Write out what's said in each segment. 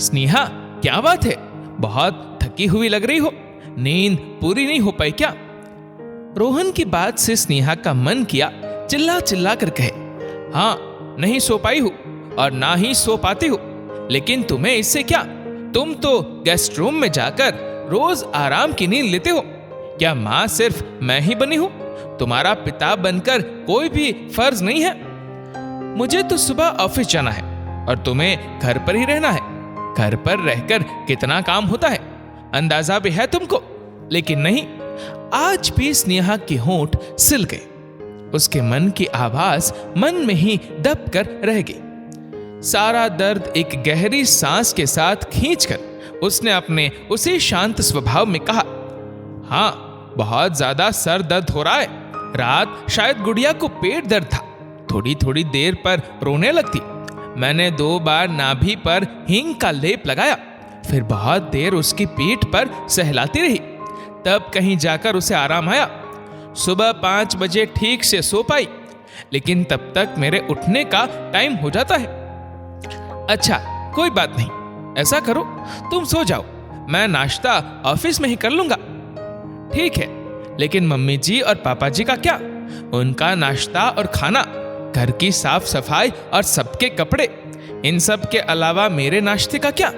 स्नेहा, क्या बात है? बहुत थकी हुई लग रही हो। नींद पूरी नहीं हो पाई क्या? रोहन की बात से स्नेहा का मन किया चिल्ला चिल्ला कर कहे, हाँ, नहीं सो पाई हूं और ना ही सो पाती हूं, लेकिन तुम्हें इससे क्या? तुम तो गेस्ट रूम में जाकर रोज आराम की नींद लेते हो। क्या माँ सिर्फ मैं ही बनी हूं? तुम्हारा पिता बनकर कोई भी फर्ज नहीं है? मुझे तो सुबह ऑफिस जाना है और तुम्हें घर पर ही रहना है। घर पर रहकर कितना काम होता है अंदाजा भी है तुमको। लेकिन नहीं, आज भी स्नेहा के होंठ सिल गए। उसके मन की आवाज मन में ही दब कर रह गई। सारा दर्द एक गहरी सांस के साथ खींचकर उसने अपने उसी शांत स्वभाव में कहा, हाँ, बहुत ज्यादा सर दर्द हो रहा है। रात शायद गुड़िया को पेट दर्द था। थोड़ी थोड़ी देर पर रोने लगती। मैंने 2 बार नाभि पर हींग का लेप लगाया, फिर बहुत देर उसकी पीठ पर सहलाती रही, तब कहीं जाकर उसे आराम आया। सुबह 5 बजे ठीक से सो पाई, लेकिन तब तक मेरे उठने का टाइम हो जाता है। अच्छा, कोई बात नहीं, ऐसा करो, तुम सो जाओ, मैं नाश्ता ऑफिस में ही कर लूंगा। ठीक है, लेकिन मम्मी जी और पापा जी का क्या? उनका नाश्ता और खाना, घर की साफ सफाई और सबके कपड़े, इन सब के अलावा मेरे नाश्ते का क्या?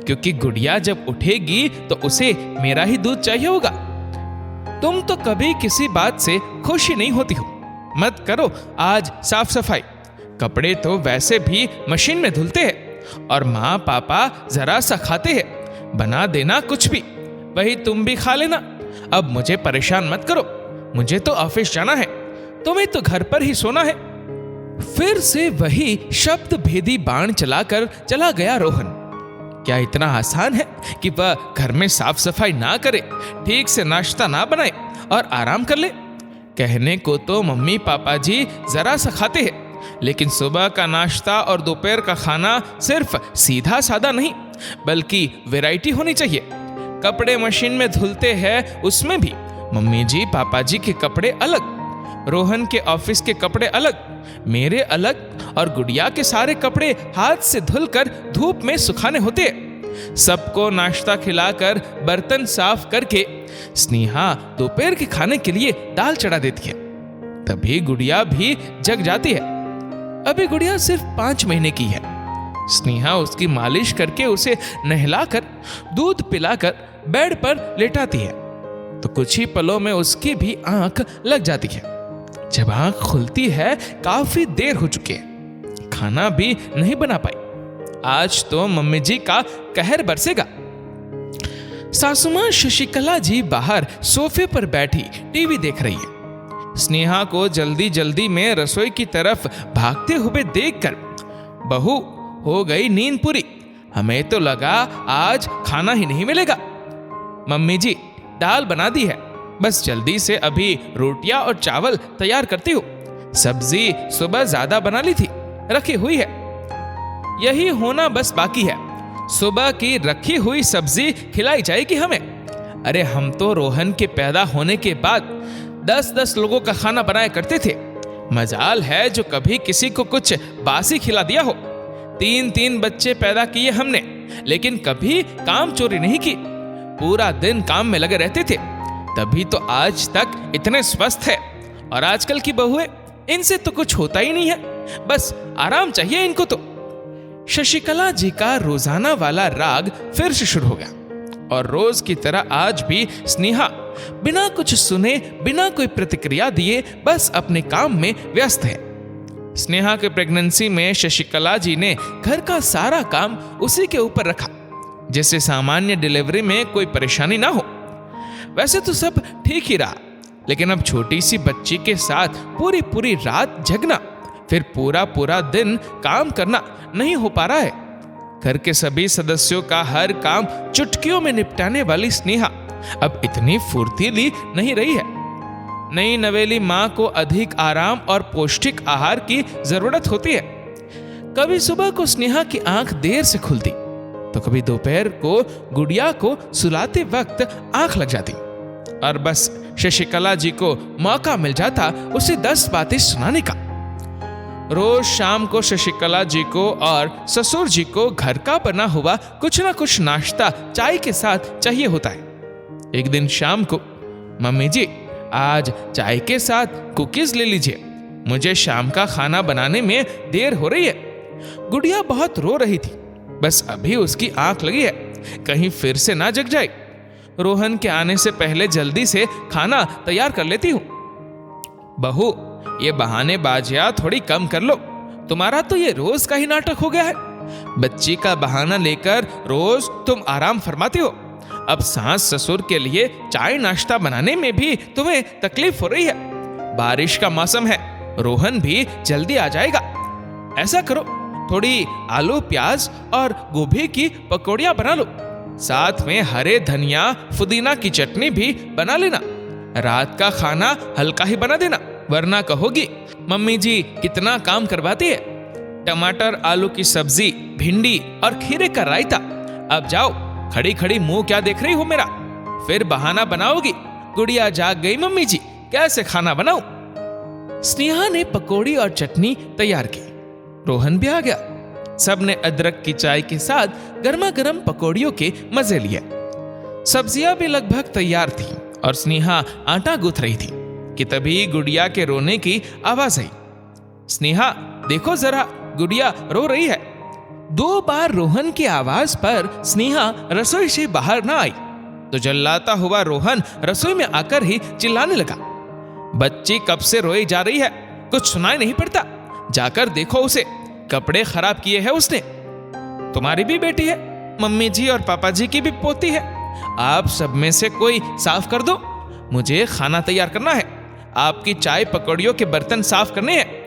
क्योंकि गुड़िया जब उठेगी तो उसे मेरा ही दूध चाहिए होगा। तुम तो कभी किसी बात से खुश ही नहीं होती हो। मत करो आज साफ सफाई। कपड़े तो वैसे भी मशीन में धुलते हैं और माँ पापा जरा सा खाते हैं। बना देना कुछ भी, वही तुम भी खा लेना। अब मुझे परेशान मत करो, मुझे तो ऑफिस जाना है, तुम्हें तो घर पर ही सोना है। फिर से वही शब्द भेदी बाण चलाकर चला गया रोहन। क्या इतना आसान है कि वह घर में साफ सफाई ना करे, ठीक से नाश्ता ना बनाए और आराम कर ले? कहने को तो मम्मी पापा जी जरा सा खाते हैं, लेकिन सुबह का नाश्ता और दोपहर का खाना सिर्फ सीधा सादा नहीं, बल्कि वैरायटी होनी चाहिए। कपड़े मशीन में धुलते हैं, उसमें भी मम्मी जी पापा जी के कपड़े अलग, रोहन के ऑफिस के कपड़े अलग, मेरे अलग, और गुड़िया के सारे कपड़े हाथ से धुलकर धूप में सुखाने होते हैं। सबको नाश्ता खिलाकर बर्तन साफ करके स्नेहा दोपहर के खाने के लिए दाल चढ़ा देती है। तभी गुड़िया भी जग जाती है। अभी गुड़िया सिर्फ 5 महीने की है। स्नेहा उसकी मालिश करके उसे नहलाकर दूध पिलाकर बेड पर लेटाती है तो कुछ ही पलों में उसकी भी आंख लग जाती है। जब आंख खुलती है काफी देर हो चुकी है, खाना भी नहीं बना पाई। आज तो मम्मी जी का कहर बरसेगा। सासुमां शशिकला जी बाहर सोफे पर बैठी टीवी देख रही है। स्नेहा को जल्दी जल्दी में रसोई की तरफ भागते हुए देखकर, बहू, हो गई नींद पूरी, हमें तो लगा आज खाना ही नहीं मिलेगा। मम्मी जी, दाल बना दी है, बस जल्दी से अभी रोटियां और चावल तैयार करती हूँ। सब्जी सुबह ज्यादा बना ली थी, रखी हुई है। यही होना बस बाकी है, सुबह की रखी हुई सब्जी खिलाई जाएगी हमें। अरे हम तो रोहन के पैदा होने के बाद 10-10 लोगों का खाना बनाया करते थे। मजाल है जो कभी किसी को कुछ बासी खिला दिया हो। 3-3 बच्चे पैदा किए हमने, लेकिन कभी काम चोरी नहीं की। पूरा दिन काम में लगे रहते थे, तभी तो आज तक इतने स्वस्थ है। और आजकल की बहुएं, इनसे तो कुछ होता ही नहीं है, बस आराम चाहिए इनको तो। शशिकला जी का रोजाना वाला राग फिर से शुरू हो गया और रोज की तरह आज भी स्नेहा बिना कुछ सुने, बिना कोई प्रतिक्रिया दिए बस अपने काम में व्यस्त है। स्नेहा के प्रेगनेंसी में शशिकला जी ने घर का सारा काम उसी के ऊपर रखा, जिससे सामान्य डिलीवरी में कोई परेशानी ना हो। वैसे तो सब ठीक ही रहा, लेकिन अब छोटी सी बच्ची के साथ पूरी पूरी रात जगना, फिर पूरा पूरा दिन काम करना नहीं हो पा रहा है। घर के सभी सदस्यों का हर काम चुटकियों में निपटाने वाली स्नेहा अब इतनी फुर्तीली नहीं रही है। नई नवेली माँ को अधिक आराम और पौष्टिक आहार की जरूरत होती है। कभी सुबह को स्नेहा की आंख देर से खुलती तो कभी दोपहर को गुड़िया को सुलाते वक्त आंख लग जाती, और बस शशिकला जी को मौका मिल जाता उसे 10 बातें सुनाने का। रोज शाम को शशिकला जी को और ससुर जी को घर का बना हुआ कुछ ना कुछ नाश्ता चाय के साथ चाहिए होता है। एक दिन शाम को, मम्मी जी आज चाय के साथ कुकीज ले लीजिए, मुझे शाम का खाना बनाने में देर हो रही है। गुड़िया बहुत रो रही थी, बस अभी उसकी आंख लगी है, कहीं फिर से ना जग जाए। रोहन के आने से पहले जल्दी से खाना तैयार कर लेती हूँ। बहू, ये बहानेबाजियां थोड़ी कम कर लो, तुम्हारा तो ये रोज का ही नाटक हो गया है। बच्ची का बहाना लेकर रोज तुम आराम फरमाती हो। अब सास ससुर के लिए चाय नाश्ता बनाने में भी तुम्हें तकलीफ हो रही है। बारिश का मौसम है, रोहन भी जल्दी आ जाएगा। ऐसा करो, थोड़ी आलू प्याज और गोभी की पकौड़ियां बना लो, साथ में हरे धनिया पुदीना की चटनी भी बना लेना। रात का खाना हल्का ही बना देना, वरना कहोगी मम्मी जी कितना काम करवाती है। टमाटर आलू की सब्जी, भिंडी और खीरे का रायता। अब जाओ, खड़ी खड़ी मुंह क्या देख रही हो मेरा? फिर बहाना बनाओगी गुड़िया जाग गई मम्मी जी, कैसे खाना बनाऊं? स्नेहा ने पकौड़ी और चटनी तैयार की। रोहन भी आ गया। सबने अदरक की चाय के साथ गर्मा गर्म पकौड़ियों के मजे लिए। सब्जियां भी लगभग तैयार थी और स्नेहा आटा गूंथ रही थी कि तभी गुड़िया के रोने की आवाज आई। स्नेहा देखो जरा, गुड़िया रो रही है। 2 बार रोहन की आवाज पर स्नेहा रसोई से बाहर ना आई तो जल्लाता हुआ रोहन रसोई में आकर ही चिल्लाने लगा, बच्ची कब से रोई जा रही है, कुछ सुनाई नहीं पड़ता, जाकर देखो उसे, कपड़े खराब किए हैं उसने। तुम्हारी भी बेटी है, मम्मी जी और पापा जी की भी पोती है, आप सब में से कोई साफ कर दो, मुझे खाना तैयार करना है, आपकी चाय पकौड़ियों के बर्तन साफ करने हैं।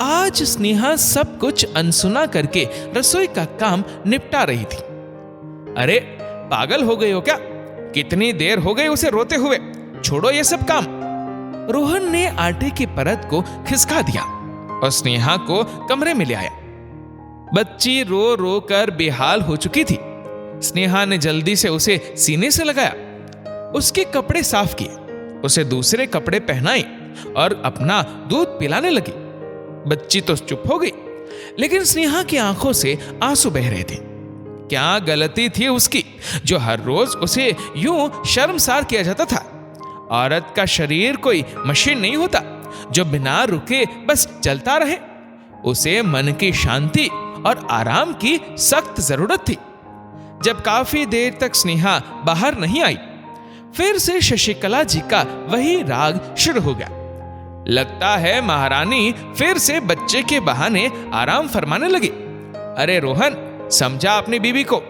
आज स्नेहा सब कुछ अनसुना करके रसोई का काम निपटा रही थी। अरे पागल हो गई हो क्या? कितनी देर हो गई उसे रोते हुए, छोड़ो ये सब काम। रोहन ने आटे की परत को खिसका दिया और स्नेहा को कमरे में ले आया। बच्ची रो रो कर बेहाल हो चुकी थी। स्नेहा ने जल्दी से उसे सीने से लगाया, उसके कपड़े साफ किए, उसे दूसरे कपड़े पहनाए और अपना दूध पिलाने लगी। बच्ची तो चुप हो गई, लेकिन स्नेहा की आंखों से आंसू बह रहे थे। क्या गलती थी उसकी जो हर रोज उसे यूं शर्मसार किया जाता था? औरत का शरीर कोई मशीन नहीं होता जो बिना रुके बस चलता रहे। उसे मन की शांति और आराम की सख्त जरूरत थी। जब काफी देर तक स्नेहा बाहर नहीं आई, फिर से शशिकला जी का वही राग शुरू हो गया। लगता है महारानी फिर से बच्चे के बहाने आराम फरमाने लगी। अरे रोहन, समझा अपनी बीवी को,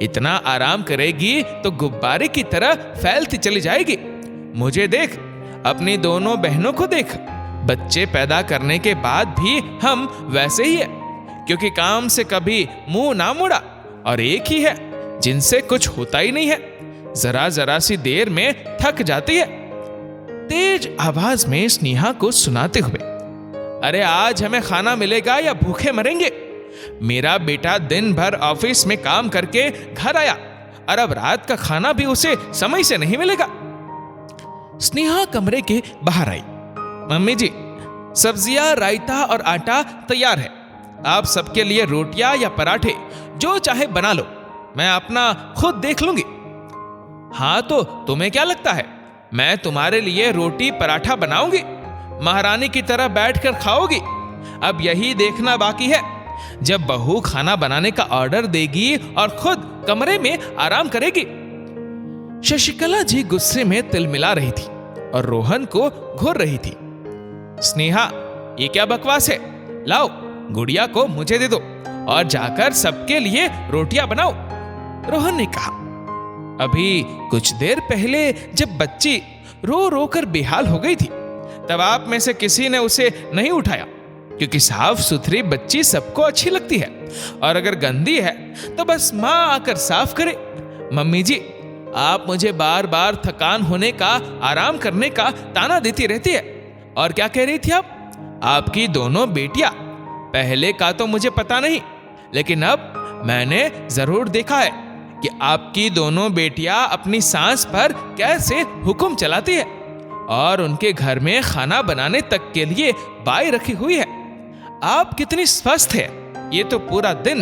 इतना आराम करेगी तो गुब्बारे की तरह फैलती चली जाएगी। मुझे देख, अपनी दोनों बहनों को देख, बच्चे पैदा करने के बाद भी हम वैसे ही है, क्योंकि काम से कभी मुंह ना मोड़ा, और एक ही है जिनसे कुछ होता ही नहीं है, जरा जरा सी देर में थक जाती है। तेज आवाज में स्नेहा को सुनाते हुए, अरे आज हमें खाना मिलेगा या भूखे मरेंगे? मेरा बेटा दिन भर ऑफिस में काम करके घर आया और अब रात का खाना भी उसे समय से नहीं मिलेगा। स्नेहा कमरे के बाहर आई। मम्मी जी, सब्जियां, रायता और आटा तैयार है, आप सबके लिए रोटियां या पराठे जो चाहे बना लो, मैं अपना खुद देख लूंगी। हाँ तो तुम्हें क्या लगता है मैं तुम्हारे लिए रोटी पराठा बनाऊंगी? महारानी की तरह बैठकर खाओगी? अब यही देखना बाकी है, जब बहू खाना बनाने का ऑर्डर देगी और खुद कमरे में आराम करेगी। शशिकला जी गुस्से में तिलमिला रही थी और रोहन को घूर रही थी। स्नेहा, ये क्या बकवास है? लाओ, गुड़िया को मुझे दे दो और जाकर सबके लिए रोटियां बनाओ, रोहन ने कहा। अभी कुछ देर पहले जब बच्ची रो रो कर बेहाल हो गई थी, तब आप में से किसी ने उसे नहीं उठाया, क्योंकि साफ सुथरी बच्ची सबको अच्छी लगती है, और अगर गंदी है तो बस माँ आकर साफ करे। मम्मी जी, आप मुझे बार बार थकान होने का, आराम करने का ताना देती रहती है। और क्या कह रही थी आप? आपकी दोनों बेटियां, पहले का तो मुझे पता नहीं, लेकिन अब मैंने जरूर देखा है कि आपकी दोनों बेटियां अपनी सास पर कैसे हुक्म चलाती है और उनके घर में खाना बनाने तक के लिए बाई रखी हुई है। आप कितनी स्वस्थ है ये तो पूरा दिन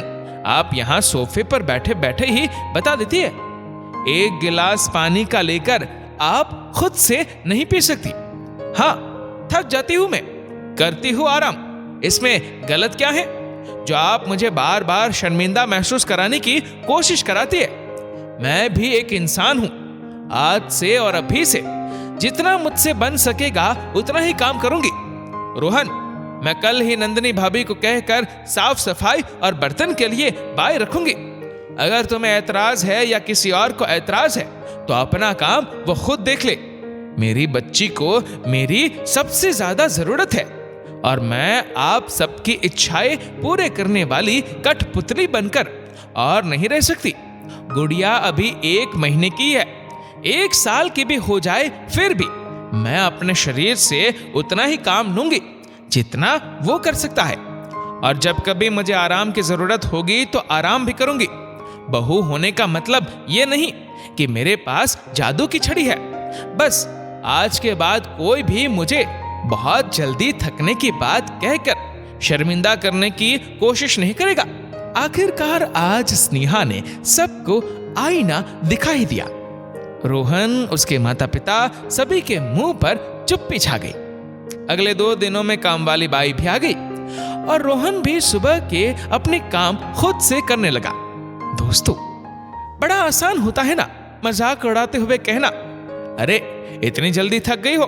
आप यहाँ सोफे पर बैठे बैठे ही बता देती है। एक गिलास पानी का लेकर आप खुद से नहीं पी सकती। हाँ, थक जाती हूं मैं, करती हूं आराम, इसमें गलत क्या है जो आप मुझे बार बार शर्मिंदा महसूस कराने की कोशिश कराती है। मैं भी एक इंसान हूं, आज से और अभी से जितना मुझसे बन सकेगा उतना ही काम करूंगी। रोहन, मैं कल ही नंदिनी भाभी को कहकर साफ सफाई और बर्तन के लिए बाय रखूंगी। अगर तुम्हें ऐतराज है या किसी और को ऐतराज है तो अपना काम वो खुद देख ले। मेरी बच्ची को मेरी सबसे ज्यादा जरूरत है और मैं आप सबकी इच्छाएं पूरे करने वाली कठपुतली बनकर और नहीं रह सकती। गुड़िया अभी 1 महीने की है, 1 साल की भी हो जाए फिर भी मैं अपने शरीर से उतना ही काम लूंगी जितना वो कर सकता है, और जब कभी मुझे आराम की जरूरत होगी तो आराम भी करूंगी। बहू होने का मतलब ये नहीं कि मेरे पास जादू की छड़ी है। बस आज के बाद कोई भी मुझे बहुत जल्दी थकने की बात कहकर शर्मिंदा करने की कोशिश नहीं करेगा। आखिरकार आज स्नेहा ने सबको आईना दिखाई दिया। रोहन, उसके माता पिता सभी के मुंह पर चुप्पी छा गई। अगले 2 दिनों में काम वाली बाई भी आ गई और रोहन भी सुबह के अपने काम खुद से करने लगा। दोस्तों, बड़ा आसान होता है ना मजाक उड़ाते हुए कहना, अरे इतनी जल्दी थक गई हो,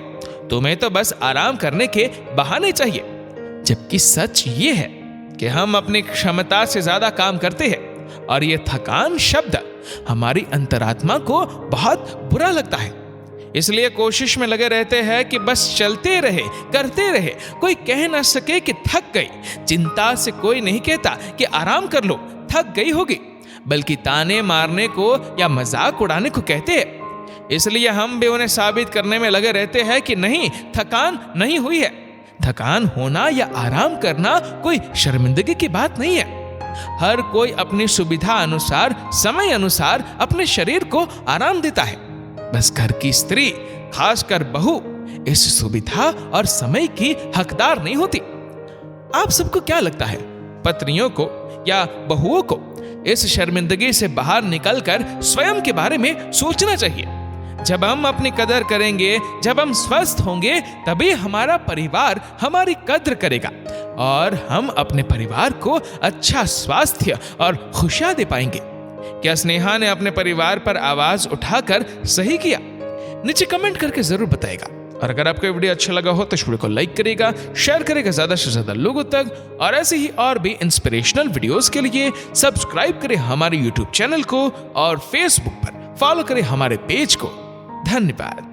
तुम्हें तो बस आराम करने के बहाने चाहिए। जबकि सच ये है कि हम अपनी क्षमता से ज्यादा काम करते हैं और ये थकान शब्द हमारी अंतरात्मा को बहुत बुरा लगता है। इसलिए कोशिश में लगे रहते हैं कि बस चलते रहे, करते रहे, कोई कह ना सके कि थक गई। चिंता से कोई नहीं कहता कि आराम कर लो, थक गई होगी, बल्कि ताने मारने को या मजाक उड़ाने को कहते हैं। इसलिए हम भी उन्हें साबित करने में लगे रहते हैं कि नहीं, थकान नहीं हुई है। थकान होना या आराम करना कोई शर्मिंदगी की बात नहीं है। हर कोई अपनी सुविधा अनुसार, समय अनुसार अपने शरीर को आराम देता है। बस घर की स्त्री, खासकर बहू, इस सुविधा और समय की हकदार नहीं होती। आप सबको क्या लगता है, पत्नियों को या बहुओं को इस शर्मिंदगी से बाहर निकलकर स्वयं के बारे में सोचना चाहिए? जब हम अपनी कदर करेंगे, जब हम स्वस्थ होंगे, तभी हमारा परिवार हमारी कद्र करेगा और हम अपने परिवार को अच्छा स्वास्थ्य और खुशियां दे पाएंगे। क्या स्नेहा ने अपने परिवार पर आवाज उठाकर सही किया? नीचे कमेंट करके जरूर बताएगा। और अगर आपको वीडियो अच्छा लगा हो तो इस वीडियो को लाइक करेगा, शेयर करेगा ज्यादा से ज्यादा लोगों तक, और ऐसे ही और भी इंस्पिरेशनल वीडियोस के लिए सब्सक्राइब करें हमारे यूट्यूब चैनल को और फेसबुक पर फॉलो करें हमारे पेज को। धन्यवाद।